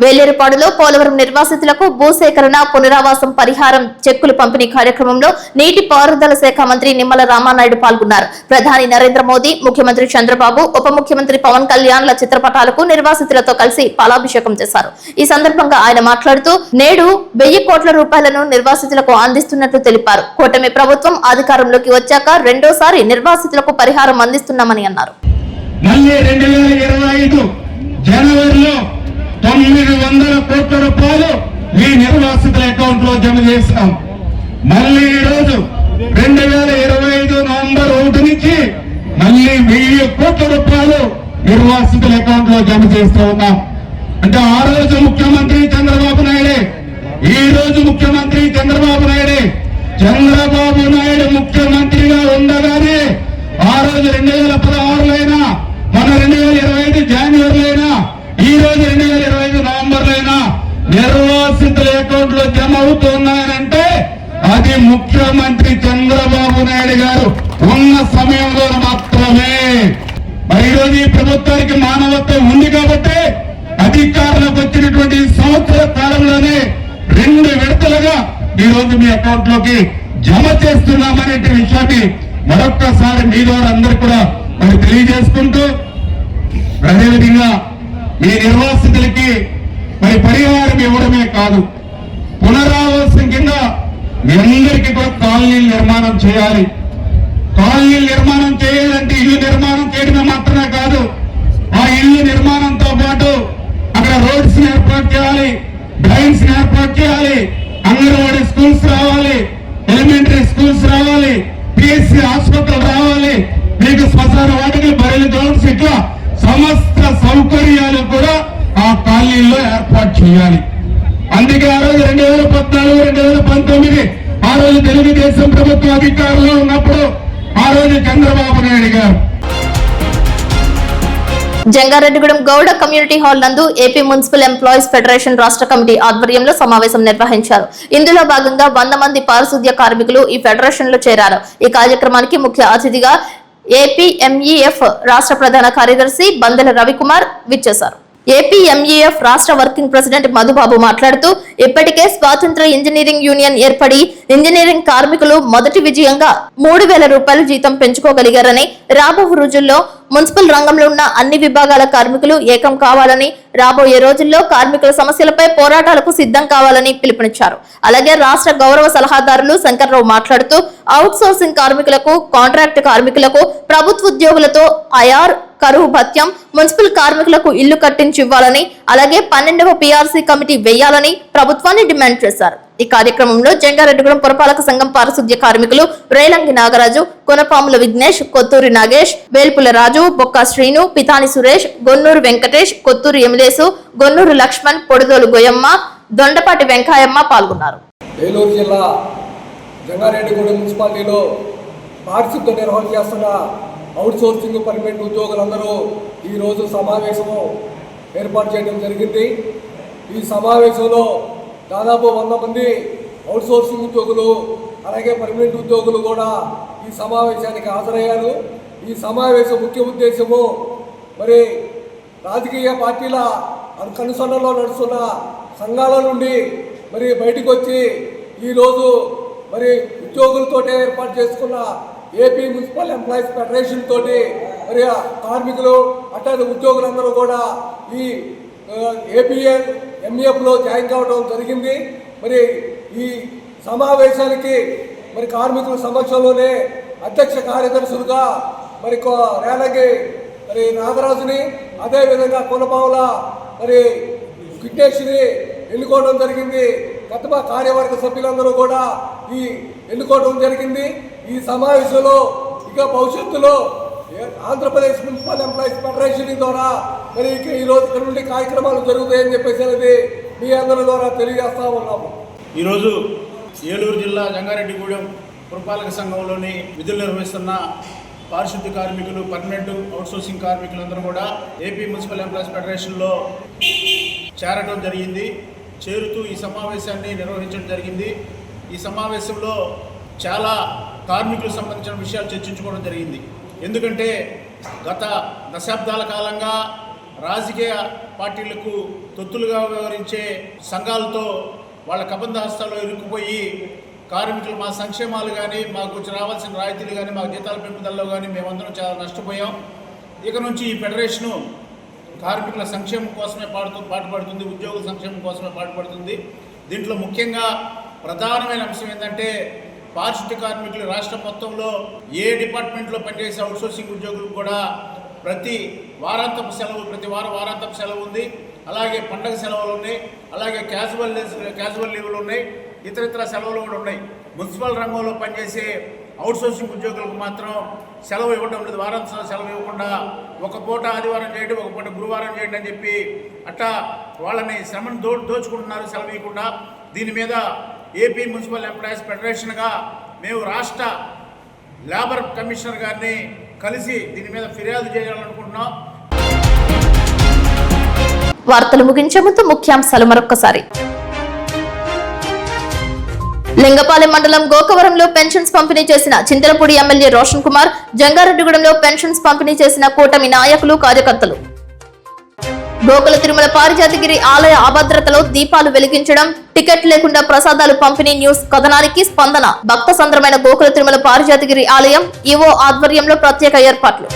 వేలేరుపాడులో పోలవరం నిర్వాసితులకు భూసేకరణ, పునరావాసం, పరిహారం చెక్కులు పంపిణీ కార్యక్రమంలో నీటి పారుదల శాఖ మంత్రి నిమ్మల రామానాయుడు పాల్గొన్నారు. ప్రధాని నరేంద్ర మోదీ, ముఖ్యమంత్రి చంద్రబాబు, ఉప ముఖ్యమంత్రి పవన్ కళ్యాణ్ల చిత్రపటాలకు నిర్వాసితులతో కలిసి పాలాభిషేకం చేశారు. ఈ సందర్భంగా ఆయన మాట్లాడుతూ, నేడు 1000 కోట్ల రూపాయలను నిర్వాసితులకు అందిస్తున్నట్లు తెలిపారు. కూటమి ప్రభుత్వం అధికారంలోకి వచ్చాక రెండోసారి నిర్వాసితులకు పరిహారం అందిస్తున్నామని అన్నారు. జనవరిలో 900 కోట్ల రూపాయలు మీ నిర్వాసితుల అకౌంట్ లో జమ చేశాం. మళ్ళీ ఈ రోజు 2025 నవంబర్ 1 నుంచి మళ్ళీ 1000 కోట్ల రూపాయలు నిర్వాసితుల అకౌంట్ లో జమ చేస్తూ ఉన్నాం. అంటే ఆ రోజు ముఖ్యమంత్రి చంద్రబాబు నాయుడే, ఈ రోజు ముఖ్యమంత్రి చంద్రబాబు నాయుడే. చంద్రబాబు నాయుడు ముఖ్యమంత్రిగా ఉండగానే ఆ రోజు 2016లో అయినా, మన 2025 జనవరిలో అయినా, ఈ రోజు 2025 నవంబర్లో అయినా నిర్వాసితుల అకౌంట్ లో జమ అవుతున్నాయనంటే అది ముఖ్యమంత్రి చంద్రబాబు నాయుడు గారు ఉన్న సమయంలో మాత్రమే. మరి ఈరోజు ఈ ప్రభుత్వానికి మానవత్వం ఉంది కాబట్టి అధికారులకు వచ్చినటువంటి సంవత్సర కాలంలోనే 2 విడతలుగా ఈ రోజు మీ అకౌంట్ లోకి జమ చేస్తున్నామనే విషయాన్ని మరొక్కసారి మీ ద్వారా అందరూ కూడా మరి తెలియజేసుకుంటూ, అదేవిధంగా మీ నిర్వాసితులకి మరి పరిహారం ఇవ్వడమే కాదు, పునరావాసం కింద మీ అందరికీ కూడా కాలనీలు నిర్మాణం చేయాలి. కాలనీలు నిర్మాణం చేయాలంటే ఇల్లు నిర్మాణం చేయడమే మాత్రమే కాదు, ఆ ఇల్లు నిర్మాణంతో పాటు అక్కడ రోడ్స్ ఏర్పాటు చేయాలి, డ్రైన్స్ ఏర్పాటు చేయాలి, అంగన్వాడీ స్కూల్స్ రావాలి, ఎలిమెంటరీ స్కూల్స్ రావాలి, పిఎస్సి హాస్పిటల్ రావాలి, మీకు శ్మశాన వాటికలు, బయలు గ్రౌండ్స్, ఇట్లా సమస్త సౌకర్యాలు కూడా ఆ కాలనీల్లో ఏర్పాటు చేయాలి. అందుకే ఆ రోజు 2014, 2019 ఆ రోజు తెలుగుదేశం ప్రభుత్వం అధికారంలో ఉన్నప్పుడు ఆ రోజు చంద్రబాబు నాయుడు గారు జంగారెడ్డిగూడెం గౌడ కమ్యూనిటీ హాల్ నందు ఏపీ మున్సిపల్ ఎంప్లాయీస్ ఫెడరేషన్ రాష్ట్ర కమిటీ ఆధ్వర్యంలో సమావేశం నిర్వహించారు. ఇందులో భాగంగా 100 మంది పారిశుద్ధ్య కార్మికులు ఈ ఫెడరేషన్ లో చేరారు. ఈ కార్యక్రమానికి ముఖ్య అతిథిగా ఏపీఎంఈఎఫ్ రాష్ట్ర ప్రధాన కార్యదర్శి బందెల రవికుమార్ విచ్చేశారు. ఏపీఎంఈఎఫ్ రాష్ట్ర వర్కింగ్ ప్రెసిడెంట్ మధుబాబు మాట్లాడుతూ, ఇప్పటికే స్వాతంత్ర ఇంజనీరింగ్ యూనియన్ ఏర్పడి ఇంజనీరింగ్ కార్మికులు మొదటి విజయంగా 3000 రూపాయలు జీతం పెంచుకోగలిగారని, రాబో రోజుల్లో మున్సిపల్ రంగంలో ఉన్న అన్ని విభాగాల కార్మికులు ఏకం కావాలని, రాబోయే రోజుల్లో కార్మికుల సమస్యలపై పోరాటాలకు సిద్ధం కావాలని పిలుపునిచ్చారు. అలాగే రాష్ట్ర గౌరవ సలహాదారులు శంకర్రావు మాట్లాడుతూ, అవుట్ సోర్సింగ్ కార్మికులకు, కాంట్రాక్ట్ కార్మికులకు, ప్రభుత్వ ఉద్యోగులతో ఐఆర్, కరువు భత్యం, మున్సిపల్ కార్మికులకు ఇల్లు కట్టించి ఇవ్వాలని, అలాగే 12వ పిఆర్సీ కమిటీ వేయాలని ప్రభుత్వాన్ని డిమాండ్ చేశారు. ఈ కార్యక్రమంలో జంగారెడ్డిగూడెం పురపాలక సంఘం పారిశుద్ధ్య కార్మికులు రేలంగి నాగరాజు, కొనపాముల విఘ్నేష్, కొత్తూరి నాగేష్, వేల్పుల రాజు, బొక్క శ్రీను, పితాని సురేష్, గొన్నూరు వెంకటేష్, కొత్తూరు ఎమిలేసు, గొన్నూరు లక్ష్మణ్, పొడిదోలు గోయమ్మ, దొండపాటి వెంకాయమ్మ పాల్గొన్నారు. ఏలూరు జిల్లా జంగారెడ్డిగూడెం మున్సిపాలిటీలో పారిశుద్ధ్య నిర్వహణ చేస్తున్న అవుట్ సోర్సింగ్ పర్మనెంట్ ఉద్యోగులందరూ ఈరోజు సమావేశము ఏర్పాటు చేయడం జరిగింది. ఈ సమావేశంలో దాదాపు 100 మంది అవుట్ సోర్సింగ్ ఉద్యోగులు, అలాగే పర్మనెంట్ ఉద్యోగులు కూడా ఈ సమావేశానికి హాజరయ్యారు. ఈ సమావేశం ముఖ్య ఉద్దేశము మరి రాజకీయ పార్టీల కనుసన్నలో నడుస్తున్న సంఘాల నుండి మరి బయటకు వచ్చి ఈరోజు మరి ఉద్యోగులతోటే ఏర్పాటు చేసుకున్న ఏపీ మున్సిపల్ ఎంప్లాయీస్ ఫెడరేషన్ తోటి మరి కార్మికులు అట్లాంటి ఉద్యోగులందరూ కూడా ఈ ఏపీఎంఈఎఫ్లో జాయిన్ కావడం జరిగింది. మరి ఈ సమావేశానికి మరి కార్మికుల సమక్షంలోనే అధ్యక్ష కార్యదర్శులుగా మరి రేలంగి మరి నాగరాజుని, అదేవిధంగా కొనపావుల మరి విఘ్నేష్ని ఎన్నుకోవడం జరిగింది. గత కార్యవర్గ సభ్యులందరూ కూడా ఈ ఎన్నుకోవడం జరిగింది. ఈ సమావేశంలో ఇక భవిష్యత్తులో ఆంధ్రప్రదేశ్ మున్సిపల్ ఎంప్లాయీస్ ఫెడరేషన్ ద్వారా మరి ఈరోజు ఇక్కడ నుండి కార్యక్రమాలు జరుగుతాయని చెప్పేసి అనేది మీ అందరి ద్వారా తెలియజేస్తా ఉన్నాము. ఈరోజు ఏలూరు జిల్లా జంగారెడ్డిగూడెం పురపాలక సంఘంలోని విధులు నిర్వహిస్తున్న పారిశుద్ధ్య కార్మికులు, పర్మనెంట్ అవుట్సోర్సింగ్ కార్మికులందరూ కూడా ఏపీ మున్సిపల్ ఎంప్లాయీస్ ఫెడరేషన్లో చేరడం జరిగింది. చేరుతూ ఈ సమావేశాన్ని నిర్వహించడం జరిగింది. ఈ సమావేశంలో చాలా కార్మికులకు సంబంధించిన విషయాలు చర్చించుకోవడం జరిగింది. ఎందుకంటే గత దశాబ్దాల కాలంగా రాజకీయ పార్టీలకు తొత్తులుగా వ్యవహరించే సంఘాలతో వాళ్ళ కబంధ హస్తాల్లో ఇరుక్కుపోయి కార్మికులు మా సంక్షేమాలు కానీ, మాకు వచ్చి రావాల్సిన రాయితీలు కానీ, మా జీతాల పెంపుదలలో కానీ మేమందరం చాలా నష్టపోయాం. ఇక నుంచి ఈ ఫెడరేషను కార్మికుల సంక్షేమం కోసమే పాటుపడుతుంది, ఉద్యోగుల సంక్షేమం కోసమే పాటుపడుతుంది. దీంట్లో ముఖ్యంగా ప్రధానమైన అంశం ఏంటంటే పారిశుద్ధ్య కార్మికులు రాష్ట్రం మొత్తంలో ఏ డిపార్ట్మెంట్లో పనిచేసే అవుట్సోర్సింగ్ ఉద్యోగులకు కూడా ప్రతి వారాంతపు సెలవు, ప్రతి వారాంతపు సెలవు ఉంది. అలాగే పండగ సెలవులు ఉన్నాయి, అలాగే క్యాజువల్ లీవ్లు ఉన్నాయి, ఇతర సెలవులు కూడా ఉన్నాయి. మున్సిపల్ రంగంలో పనిచేసే అవుట్సోర్సింగ్ ఉద్యోగులకు మాత్రం సెలవు ఇవ్వడం లేదు. వారం సెలవు ఇవ్వకుండా ఒక పూట ఆదివారం చేయడం, ఒక పూట గురువారం చేయడం అని చెప్పి అట్టా వాళ్ళని శ్రమను దోచుకుంటున్నారు సెలవు ఇవ్వకుండా. దీని మీద ఏపీ మున్సిపల్ ఎంప్లాయీస్ ఫెడరేషన్గా మేము రాష్ట్ర లేబర్ కమిషనర్ గారిని కలిసి దీని మీద ఫిర్యాదు చేయాలనుకుంటున్నాం. వార్తలు ముగించే ముందు ముఖ్యాంశాలు మరొక్కసారి. లింగపాలెం మండలం గోకవరంలో పెన్షన్స్ పంపిణీ చేసిన చింతలపూడి ఎమ్మెల్యే రోషన్ కుమార్, జంగారెడ్డిగూడెంలో పెన్షన్స్ పంపిణీ చేసిన కూటమి నాయకులు, కార్యకర్తలు. గోకుల తిరుమల పారిజాతగిరి ఆలయ అభద్రతలో దీపాలు వెలిగించడం, టికెట్ లేకుండా ప్రసాదాలు పంపిణీ న్యూస్ కథనానికి స్పందన. భక్త సంద్రమైన గోకుల తిరుమల పారిజాతగిరి ఆలయం ఈవో ఆధ్వర్యంలో ప్రత్యేక ఏర్పాట్లు.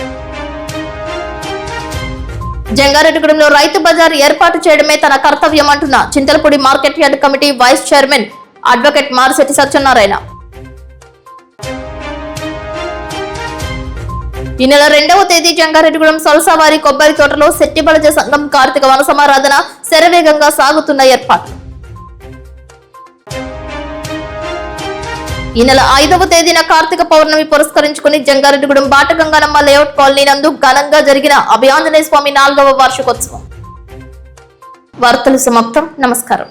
జంగారెడ్డిగూడెంలో రైతు బజార్ ఏర్పాటు చేయడమే తన కర్తవ్యం అంటున్న Chintalapudi market yard committee vice chairman advocate Marisetti Satyanarayana. ఈ నెల 2వ తేదీ జంగారెడ్డిగూడెం సొలసవారి కొబ్బరి తోటలో శెట్టిబలజ సంఘం కార్తీక వన సమారాధన శరవేగంగా సాగుతున్న ఏర్పాట్లు. ఈ నెల 5వ తేదీన కార్తీక పౌర్ణమి పురస్కరించుకుని జంగారెడ్డిగూడెం బాటగంగానమ్మ లేఅవుట్ కాలనీ నందు ఘనంగా జరిగిన అభయాంజనేయ స్వామి 4వ వార్షికోత్సవం. వార్తలు సమాప్తం. నమస్కారం.